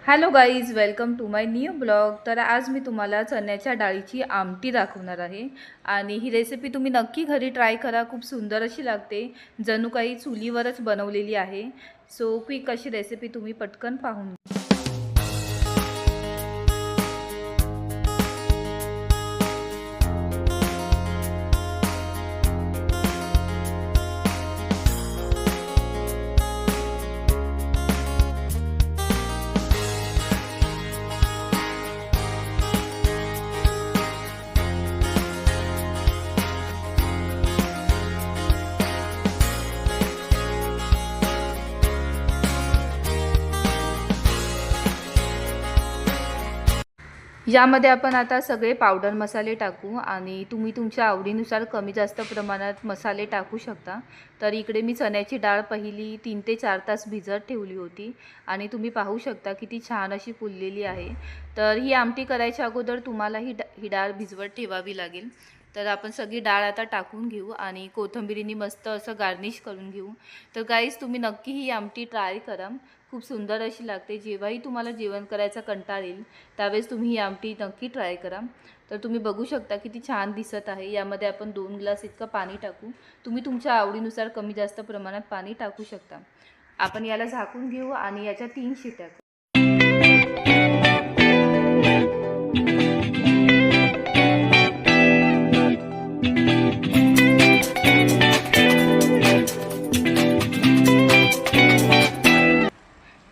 Hello guys, welcome to my new blog. तर आज मी तुम्हाला चण्याच्या डाळीची आमटी दाखवणार आहे आणि ही रेसिपी तुम्ही नक्की घरी ट्राय करा. खूप सुंदर अशी लागते, जणू काही चुलीवरच बनवलेली आहे. सो क्विक अशी रेसिपी तुम्ही पटकन पाहून घ्या. यामध्ये आपण आता सगळे पावडर मसाले टाकू आणि तुम्ही तुमच्या आवडीनुसार कमी जास्त प्रमाणात मसाले टाकू शकता. तर इकडे मी चण्याची डाळ पहिली 3 ते 4 तास भिजत ठेवली होती आणि तुम्ही पाहू शकता किती छान अशी फुललेली आहे. तर ही आमटी करायच्या अगोदर तुम्हाला ही डाळ भिजवत ठेवावी लागेल. तर आपण सगळी डाळ आता टाकून घेऊ आणि कोथिंबीरीने मस्त असं गार्निश करून घेऊ. तर गाईज, तुम्ही नक्की ही आमटी ट्राय करा. खूप सुंदर अशी लागते. जेव्हाही तुम्हाला जेवण करायचा कंटाळा येईल त्यावेळेस तुम्ही ही आमटी नक्की ट्राय करा. तर तुम्ही बघू शकता किती छान दिसत आहे. यामध्ये आपण 2 ग्लास इतकं पाणी टाकू. तुम्ही तुमच्या आवडीनुसार कमी जास्त प्रमाणात पाणी टाकू शकता. आपण याला झाकून घेऊ आणि याच्या 3 शिट्या.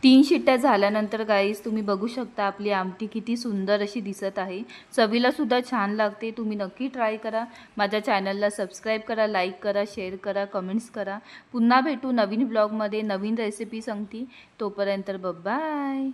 3 शिट्ट्या झाल्यानंतर गाईस, तुम्ही बघू शकता आपली आमटी किती सुंदर अशी दिसत आहे. चवीला सुद्धा छान लागते. तुम्ही नक्की ट्राय करा. माझ्या चॅनलला सबस्क्राईब करा, लाईक करा, शेअर करा, कमेंट्स करा. पुन्हा भेटू नवीन ब्लॉगमध्ये नवीन रेसिपी सांगती. तोपर्यंत बाय.